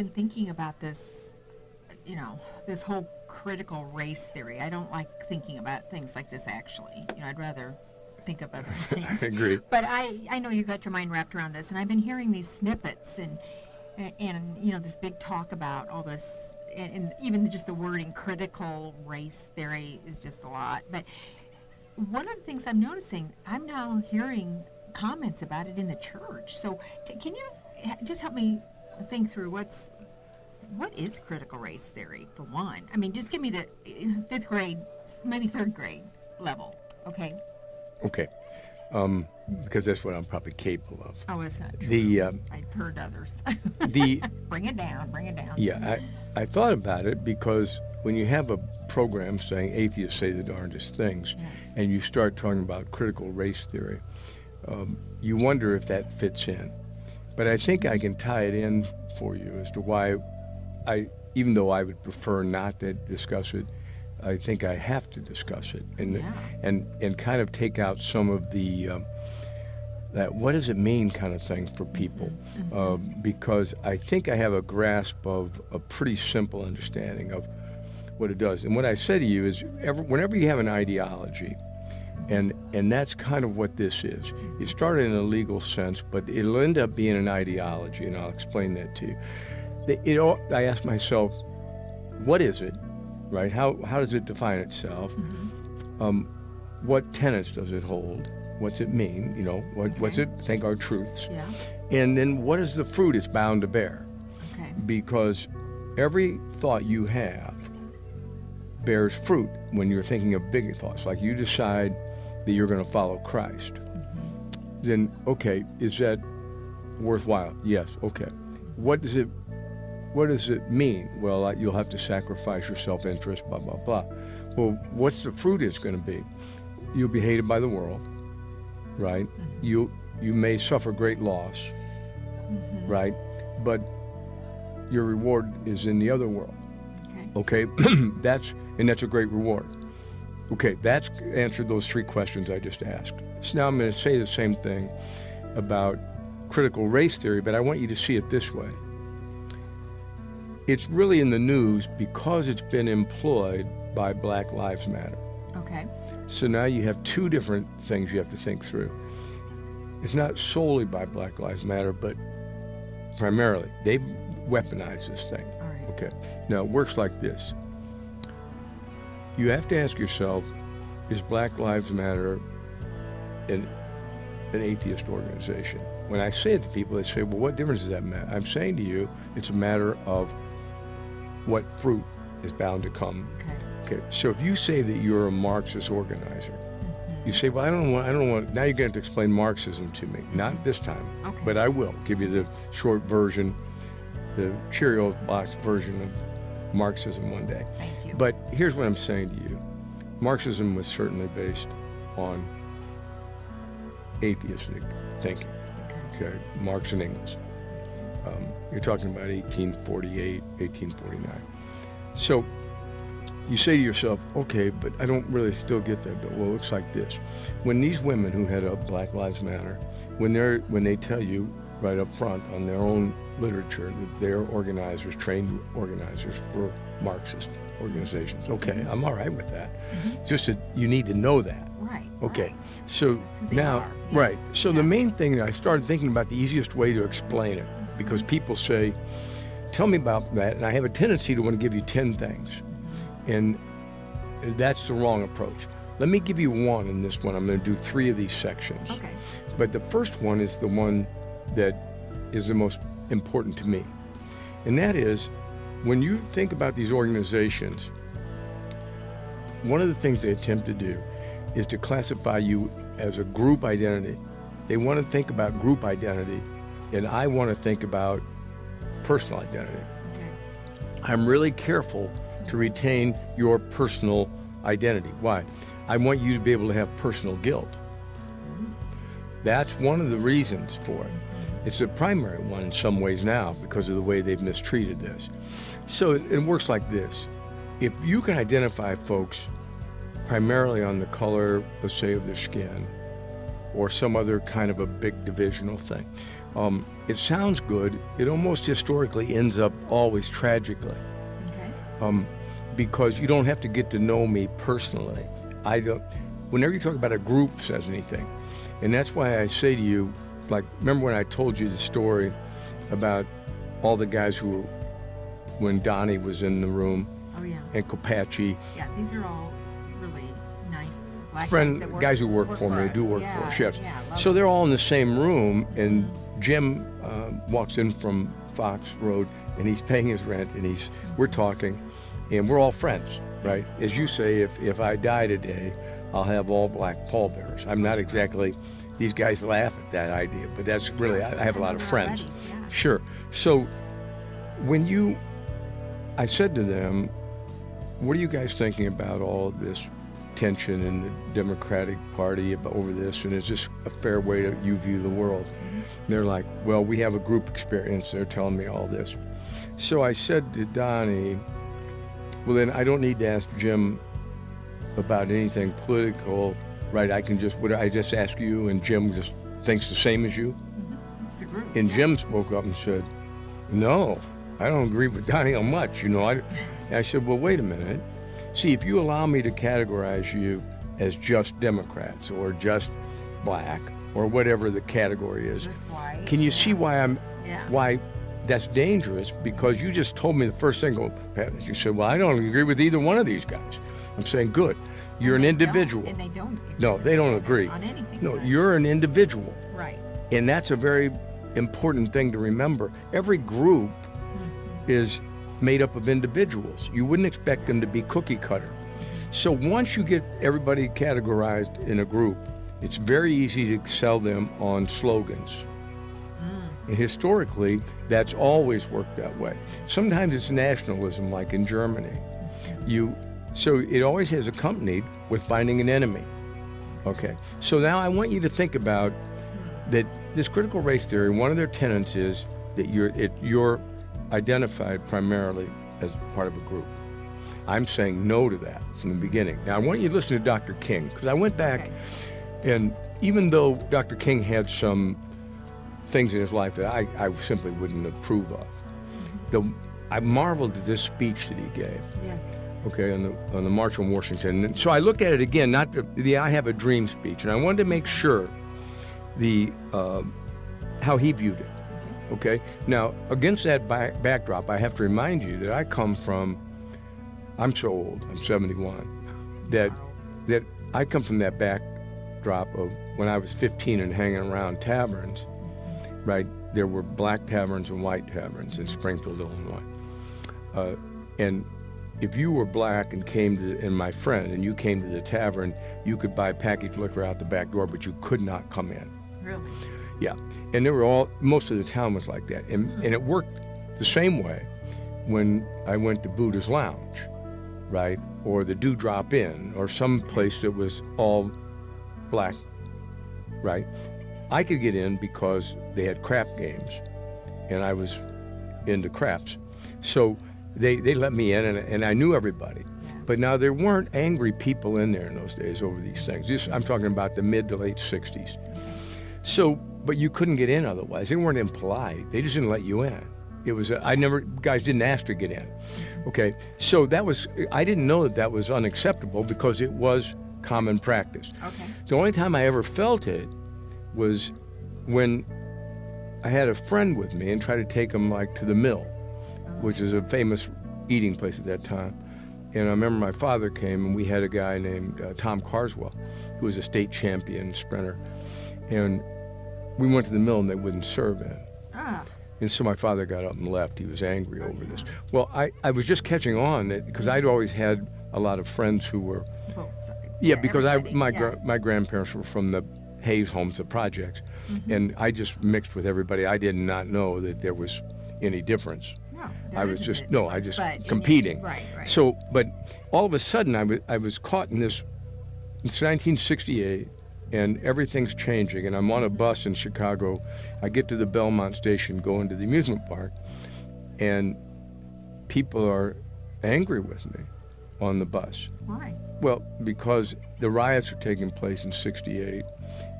been thinking about this, this whole critical race theory. I don't like thinking about things like this, actually. I'd rather think of other things. I agree. But I know you got your mind wrapped around this, and I've been hearing these snippets and this big talk about all this, and even just the wording critical race theory is just a lot. But one of the things I'm noticing, I'm now hearing comments about it in the church. So can you just help me think through what is critical race theory, for one? I mean, just give me the 5th grade, maybe 3rd grade level, okay? Okay. Because that's what I'm probably capable of. Oh, it's not true. I've heard others. Bring it down. Yeah, I thought about it because when you have a program saying atheists say the darndest things, yes, and you start talking about critical race theory, you wonder if that fits in. But I think I can tie it in for you as to why even though I would prefer not to discuss it, I think I have to discuss it and kind of take out some of the that what does it mean kind of thing for people, because I think I have a grasp of a pretty simple understanding of what it does. And what I say to you is whenever you have an ideology, and that's kind of what this is. It started in a legal sense, but it'll end up being an ideology, and I'll explain that to you. I ask myself, what is it? Right? How does it define itself? What tenets does it hold? What's it mean? What's it think are truths? Yeah. And then what is the fruit it's bound to bear? Okay. Because every thought you have bears fruit when you're thinking of big thoughts. Like you decide that you're going to follow Christ. Then, okay, is that worthwhile? Yes. Okay. What does it mean? Well, you'll have to sacrifice your self-interest, blah, blah, blah. Well, what's the fruit it's going to be? You'll be hated by the world, right? You may suffer great loss, right? But your reward is in the other world. Okay? That's a great reward. Okay, that's answered those 3 questions I just asked. So now I'm going to say the same thing about critical race theory, but I want you to see it this way. It's really in the news because it's been employed by Black Lives Matter. Okay. So now you have 2 different things you have to think through. It's not solely by Black Lives Matter, but primarily. They've weaponized this thing. All right. Okay. Now it works like this. You have to ask yourself, is Black Lives Matter an atheist organization? When I say it to people, they say, well, what difference does that make? I'm saying to you, it's a matter of what fruit is bound to come. Okay. So if you say that you're a Marxist organizer, you say, well, I don't want, now you're going to have to explain Marxism to me. Not this time, but I will give you the short version, the Cheerio box version of Marxism one day. Thank you. But here's what I'm saying to you. Marxism was certainly based on atheistic thinking. Okay, Marx and Engels. You're talking about 1848, 1849. So you say to yourself, okay, but I don't really still get that. Well, it looks like this. When these women who head up Black Lives Matter, when they tell you right up front on their own literature that they're organizers, trained organizers for Marxist organizations. Okay, I'm all right with that. Just that you need to know that. Right. Okay. Right. So now, yes. right. So the main thing, I started thinking about the easiest way to explain it, because people say, tell me about that, and I have a tendency to want to give you 10 things. And that's the wrong approach. Let me give you one in this one. I'm going to do 3 of these sections. Okay. But the first one is the one that is the most important to me. And that is, when you think about these organizations, one of the things they attempt to do is to classify you as a group identity. They want to think about group identity, and I want to think about personal identity. Okay. I'm really careful to retain your personal identity. Why? I want you to be able to have personal guilt. That's one of the reasons for it. It's the primary one in some ways now because of the way they've mistreated this. So it works like this. If you can identify folks primarily on the color, let's say, of their skin, or some other kind of a big divisional thing, It sounds good. It almost historically ends up always tragically. Okay. Because you don't have to get to know me personally. I don't. Whenever you talk about a group says anything, and that's why I say to you, like, remember when I told you the story about all the guys when Donnie was in the room, Oh, yeah. and Kopachi, Yeah, these are all really nice black guys who work for me, us. do work for Yeah, us, yes. yeah, love So them. they're all in the same room, and Jim walks in from Fox Road, and he's paying his rent, and we're talking, and we're all friends, right? As you say, if I die today, I'll have all black pallbearers. I'm not exactly, these guys laugh at that idea, but that's really, I have a lot of friends. Buddies, yeah. Sure. So I said to them, what are you guys thinking about all of this tension in the Democratic Party over this, and is this a fair way that you view the world? And they're like, well, we have a group experience. They're telling me all this. So I said to Donnie, well, then I don't need to ask Jim about anything political, right? I just ask you, and Jim just thinks the same as you? It's a group. And yeah. Jim spoke up and said, no, I don't agree with Donnie on much, And I said, well, wait a minute. See, if you allow me to categorize you as just Democrats or just black or whatever the category is, Just white. can you see why Yeah. why that's dangerous? Because you just told me the first thing, you said, well, I don't agree with either one of these guys. I'm saying, good. You're an And they don't- individual. And they don't. agree No, with they don't each other agree. On anything. No, but- you're an individual. Right. And that's a very important thing to remember. Every group is made up of individuals. You wouldn't expect them to be cookie cutter. So once you get everybody categorized in a group, it's very easy to sell them on slogans. And historically, that's always worked that way. Sometimes it's nationalism, like in Germany. So it always has accompanied with finding an enemy. Okay. So now I want you to think about that this critical race theory, one of their tenets is that you're identified primarily as part of a group. I'm saying no to that from the beginning. Now I want you to listen to Dr. King, because I went back, and even though Dr. King had some things in his life that I simply wouldn't approve of, I marveled at this speech that he gave. Yes. Okay, on the March on Washington. And so I looked at it again, not the I Have a Dream speech, and I wanted to make sure how he viewed it. Okay, now against that backdrop, I have to remind you that I'm so old, I'm 71, that I come from that backdrop of when I was 15 and hanging around taverns, right? There were black taverns and white taverns in Springfield, Illinois. And if you were black and my friend, and you came to the tavern, you could buy packaged liquor out the back door, but you could not come in. Really? Yeah. And most of the town was like that. And it worked the same way when I went to Buddha's Lounge, right? Or the Dewdrop Inn, or some place that was all black, right? I could get in because they had crap games, and I was into craps. So they let me in, and I knew everybody. But now there weren't angry people in there in those days over these things. I'm talking about the mid to late 60s. So, but you couldn't get in otherwise. They weren't impolite. They just didn't let you in. Guys didn't ask to get in. Okay, so I didn't know that was unacceptable because it was common practice. Okay. The only time I ever felt it was when I had a friend with me and tried to take him to the Mill, which is a famous eating place at that time. And I remember my father came, and we had a guy named Tom Carswell, who was a state champion sprinter. And we went to the Mill, and they wouldn't serve in. Ah. And so my father got up and left. He was angry over this. Well, I was just catching on that because I'd always had a lot of friends who were... Both sides. Yeah, because my yeah. grandparents were from the Hayes homes, the projects, and I just mixed with everybody. I did not know that there was any difference. No, I was just competing. Right. So, but all of a sudden, I was caught in this. It's 1968, and everything's changing. And I'm on a bus in Chicago. I get to the Belmont station, go into the amusement park, and people are angry with me on the bus. Why? Well, because the riots are taking place in '68,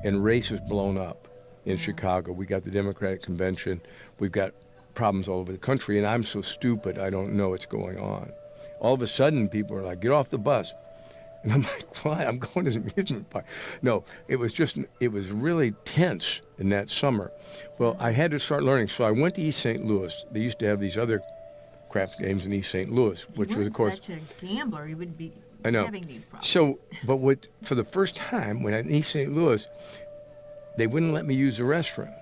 and race is blown up in Chicago. We got the Democratic Convention. We've got problems all over the country, and I'm so stupid I don't know what's going on. All of a sudden, people are like, get off the bus. And I'm like, why? I'm going to the amusement park. No, it was really tense in that summer. Well, I had to start learning. So I went to East St. Louis. They used to have these other craft games in East St. Louis, which was, of course... If you weren't such a gambler, you wouldn't be having these problems. So, but for the first time, when I in East St. Louis, they wouldn't let me use the restroom,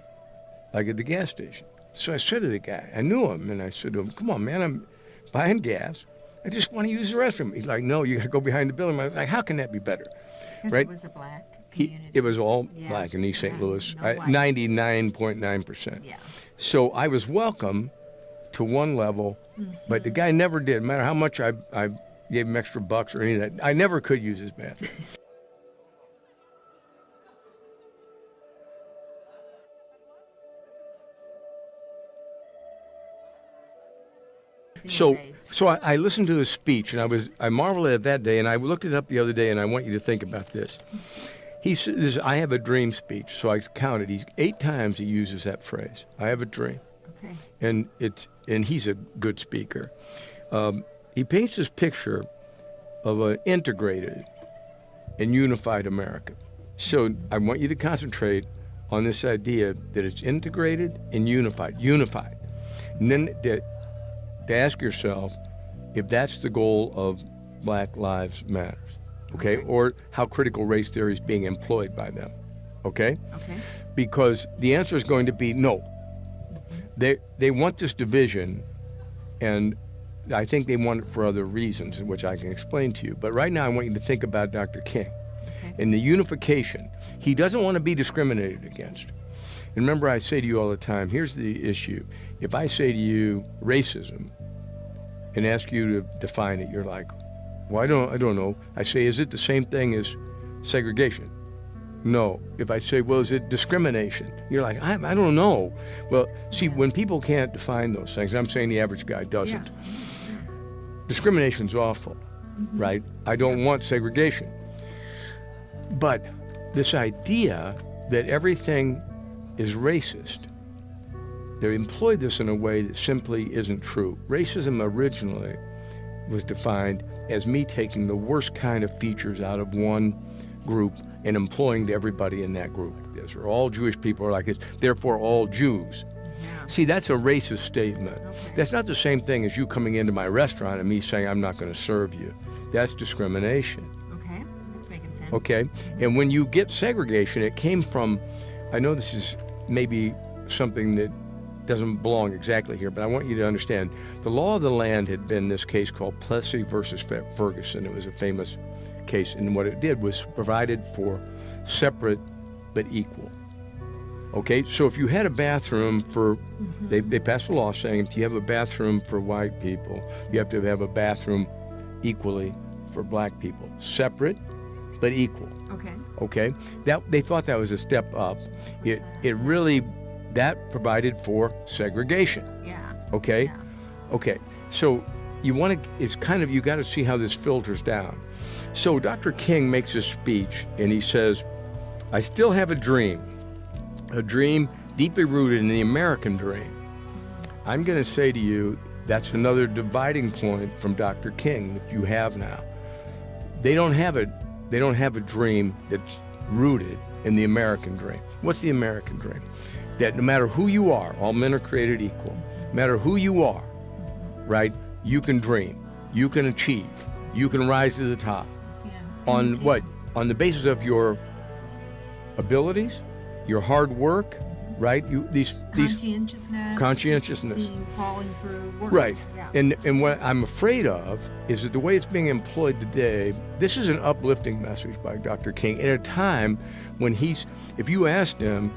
like at the gas station. So I said to the guy, I knew him, and I said to him, come on, man, I'm buying gas. I just want to use the restroom. He's like, no, you got to go behind the building. I'm like, how can that be better? Because right? it was a black community. It was all black in East St. Louis, no 99.9%. Yeah. So I was welcome to one level, but the guy never did. No matter how much I gave him extra bucks or anything, I never could use his bathroom. So I listened to his speech, and I marveled at it that day, and I looked it up the other day, and I want you to think about this. He says, I have a dream speech, so I counted. 8 times he uses that phrase, I have a dream. Okay. And he's a good speaker. He paints this picture of an integrated and unified America. So I want you to concentrate on this idea that it's integrated and unified. And then to ask yourself if that's the goal of Black Lives Matter, okay? Or how critical race theory is being employed by them, okay? Okay. Because the answer is going to be no. They want this division, and I think they want it for other reasons, which I can explain to you. But right now I want you to think about Dr. King and the unification. He doesn't want to be discriminated against. And remember, I say to you all the time, here's the issue. If I say to you racism and ask you to define it, you're like, well, I don't know. I say, is it the same thing as segregation? No. If I say, well, is it discrimination? You're like, I don't know. Well, see, when people can't define those things, and I'm saying the average guy doesn't, discrimination's awful, right? I don't want segregation. But this idea that everything is racist, they employed this in a way that simply isn't true. Racism originally was defined as me taking the worst kind of features out of one group and employing to everybody in that group like this, or all Jewish people are like this, therefore all Jews. Yeah. See, that's a racist statement. Okay. That's not the same thing as you coming into my restaurant and me saying I'm not going to serve you. That's discrimination. Okay, that's making sense. Okay, and when you get segregation, it came from, I know this is maybe something that doesn't belong exactly here, but I want you to understand, the law of the land had been this case called Plessy versus Ferguson. It was a famous case, and what it did was provided for separate but equal. Okay, so if you had a bathroom for, they passed a law saying if you have a bathroom for white people, you have to have a bathroom equally for black people. Separate but equal. Okay. Okay, that they thought that was a step up. That provided for segregation. Yeah. Okay? Yeah. Okay. So you got to see how this filters down. So Dr. King makes a speech and he says, I still have a dream deeply rooted in the American dream. I'm going to say to you, that's another dividing point from Dr. King that you have now. They don't have a dream that's rooted in the American dream. What's the American dream? That no matter who you are, all men are created equal. No matter who you are, right, you can dream, you can achieve, you can rise to the top. Yeah. On the basis of your abilities, your hard work, right? Conscientiousness. Following through work. Right. Yeah. And what I'm afraid of is that the way it's being employed today, this is an uplifting message by Dr. King at a time when if you asked him,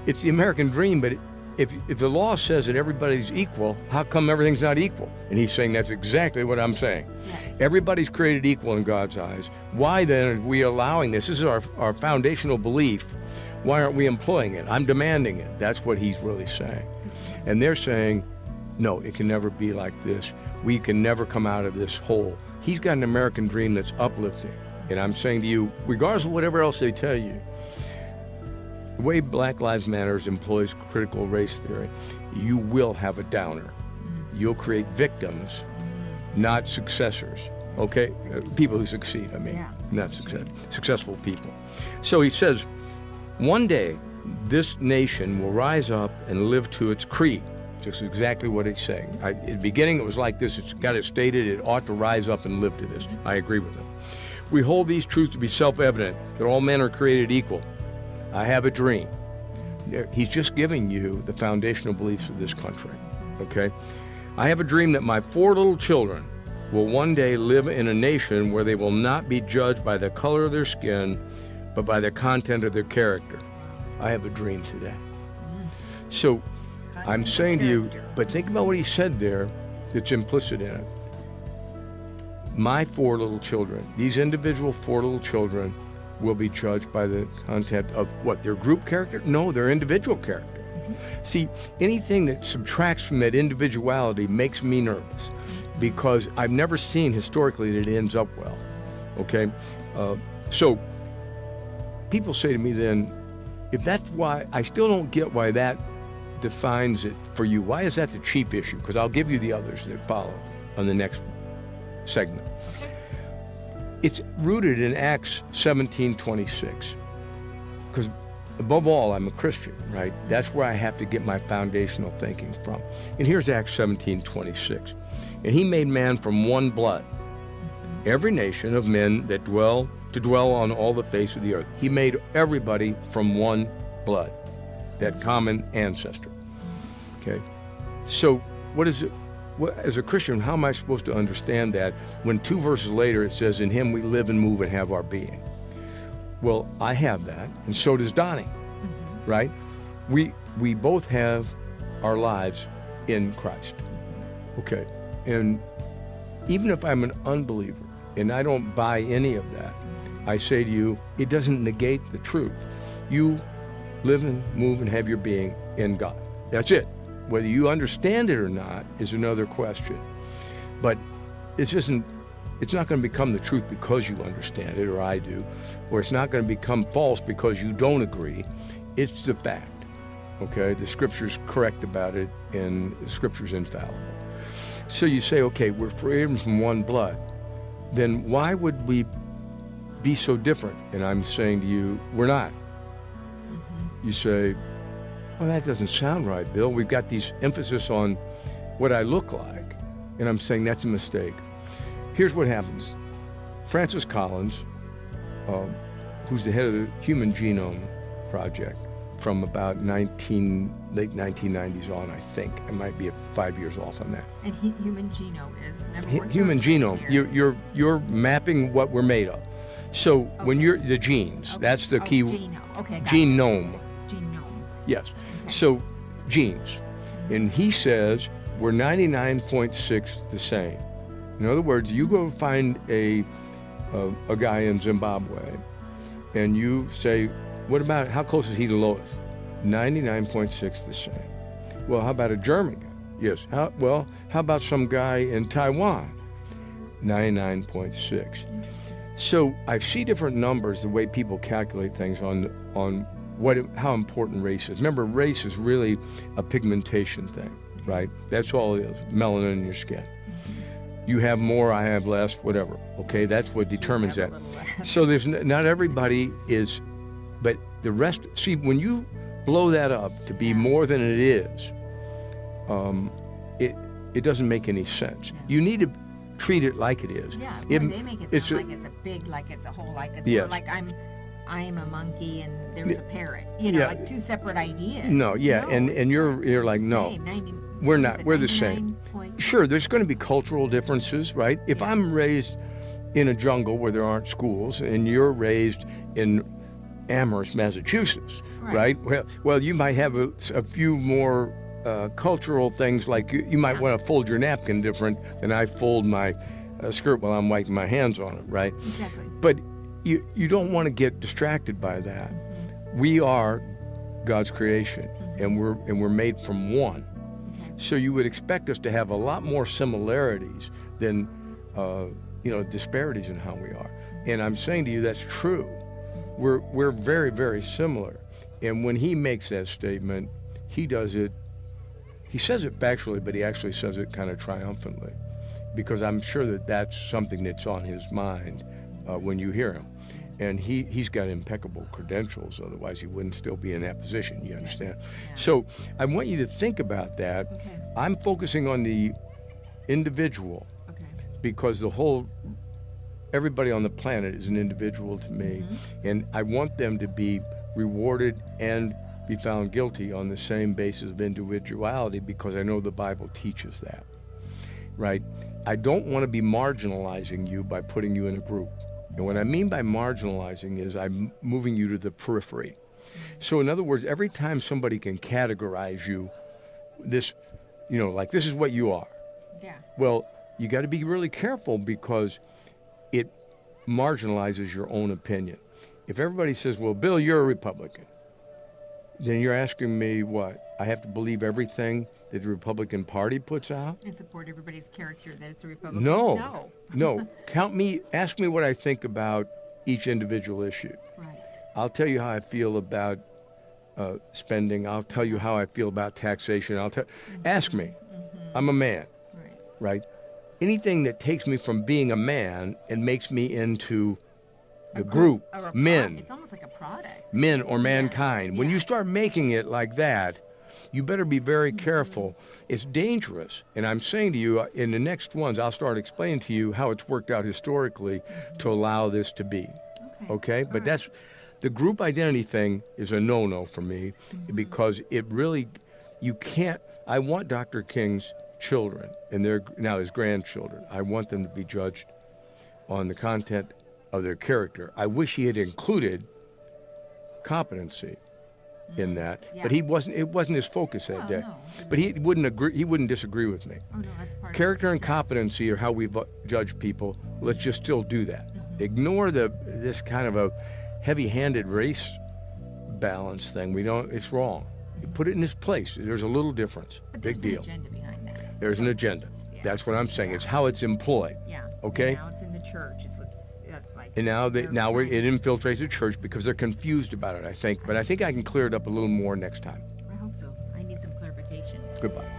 it's the American dream, but if the law says that everybody's equal, how come everything's not equal? And he's saying that's exactly what I'm saying. Yes. Everybody's created equal in God's eyes. Why then are we allowing this? This is our foundational belief. Why aren't we employing it? I'm demanding it. That's what he's really saying. And they're saying, no, it can never be like this. We can never come out of this hole. He's got an American dream that's uplifting. And I'm saying to you, regardless of whatever else they tell you, the way Black Lives Matter employs critical race theory, you will have a downer. You'll create victims, not successors. Okay, people who succeed. I mean, not successful people. So he says, one day this nation will rise up and live to its creed. Just exactly what he's saying. In the beginning, it was like this. It's got it stated. It ought to rise up and live to this. I agree with him. We hold these truths to be self-evident, that all men are created equal. I have a dream. He's just giving you the foundational beliefs of this country. Okay? I have a dream that my 4 little children will one day live in a nation where they will not be judged by the color of their skin, but by the content of their character. I have a dream today. So I'm saying to you, but think about what he said there that's implicit in it. My 4 little children, these individual 4 little children, will be judged by the content of what, their group character? No, their individual character. See, anything that subtracts from that individuality makes me nervous, because I've never seen historically that it ends up well, okay? So people say to me then, if that's why, I still don't get why that defines it for you. Why is that the chief issue? Because I'll give you the others that follow on the next segment. It's rooted in Acts 17:26, because above all, I'm a Christian, right? That's where I have to get my foundational thinking from. And here's Acts 17:26. And he made man from one blood, every nation of men that dwell on all the face of the earth. He made everybody from one blood, that common ancestor. Okay? So what is it? As a Christian, how am I supposed to understand that when 2 verses later it says, in him we live and move and have our being? Well, I have that, and so does Donnie, right? We both have our lives in Christ. Okay, and even if I'm an unbeliever and I don't buy any of that, I say to you, it doesn't negate the truth. You live and move and have your being in God. That's it. Whether you understand it or not is another question. But it's not going to become the truth because you understand it, or I do, or it's not going to become false because you don't agree. It's the fact, okay? The Scripture's correct about it, and the Scripture's infallible. So you say, okay, we're freed from one blood. Then why would we be so different? And I'm saying to you, we're not. You say, well, that doesn't sound right, Bill. We've got these emphasis on what I look like. And I'm saying that's a mistake. Here's what happens. Francis Collins, who's the head of the Human Genome Project from about late 1990s on, I think. I might be 5 years off on that. And human genome is? Human genome. You're mapping what we're made of. So when you're the genes, that's the key. Genome. Okay, genome. Genome. Yes. Okay. So genes. And he says we're 99.6 the same. In other words, you go find a guy in Zimbabwe and you say, what about, how close is he to Lois? 99.6 the same. Well, how about a German guy? Yes. How about some guy in Taiwan? 99.6. So I see different numbers, the way people calculate things on how important race is. Remember, race is really a pigmentation thing, right? That's all it is, melanin in your skin. You have more, I have less, whatever, okay? That's what determines that. So there's not everybody is, but the rest, see, when you blow that up to be more than it is, it doesn't make any sense. You need to treat it like it is. Yeah, they make it sound like it's a big, like it's a whole, like it's yes. like I'm a monkey and there's a parrot. You know, like two separate ideas. No, and you're like, no, we're not. We're the same. Sure, there's going to be cultural differences, right? If I'm raised in a jungle where there aren't schools and you're raised in Amherst, Massachusetts, right? Well, you might have a few more cultural things, like you might want to fold your napkin different than I fold my skirt while I'm wiping my hands on it, right? Exactly. But you don't want to get distracted by that. We are God's creation, and we're made from one. So you would expect us to have a lot more similarities than disparities in how we are. And I'm saying to you that's true. We're very, very similar. And when he makes that statement, he says it factually, but he actually says it kind of triumphantly, because I'm sure that that's something that's on his mind when you hear him. And he's got impeccable credentials, otherwise he wouldn't still be in that position, you understand? Yes. Yeah. So I want you to think about that. Okay. I'm focusing on the individual, Okay. because everybody on the planet is an individual to me, and I want them to be rewarded and be found guilty on the same basis of individuality, because I know the Bible teaches that, right? I don't want to be marginalizing you by putting you in a group. And what I mean by marginalizing is I'm moving you to the periphery. So in other words, every time somebody can categorize you, like this is what you are. Yeah. Well, you got to be really careful, because it marginalizes your own opinion. If everybody says, well, Bill, you're a Republican, then you're asking me what? I have to believe everything that the Republican Party puts out? And support everybody's character that it's a Republican? No. Ask me what I think about each individual issue. Right. I'll tell you how I feel about spending. I'll tell you how I feel about taxation. Ask me. I'm a man, right? Anything that takes me from being a man and makes me into the group, men. It's almost like a product. Men or mankind. When you start making it like that, you better be very careful. It's dangerous. And I'm saying to you, in the next ones, I'll start explaining to you how it's worked out historically to allow this to be. Okay? But that's the group identity thing is a no-no for me, because it really, you can't. I want Dr. King's children and now his grandchildren, I want them to be judged on the content of their character. I wish he had included competency in that, but it wasn't his focus that day. No. But he wouldn't disagree with me. Oh, no, that's part Character of and competency are how we judge people. Let's just still do that. Ignore this kind of a heavy-handed race balance thing. It's wrong. You put it in its place. There's a little difference. But Big deal. There's an agenda behind that. There's an agenda. Yeah. That's what I'm saying. It's how it's employed. Yeah. Okay? And now it's in the church. That's like. And now it infiltrates the church because they're confused about it, I think. But I think I can clear it up a little more next time. I hope so. I need some clarification. Goodbye.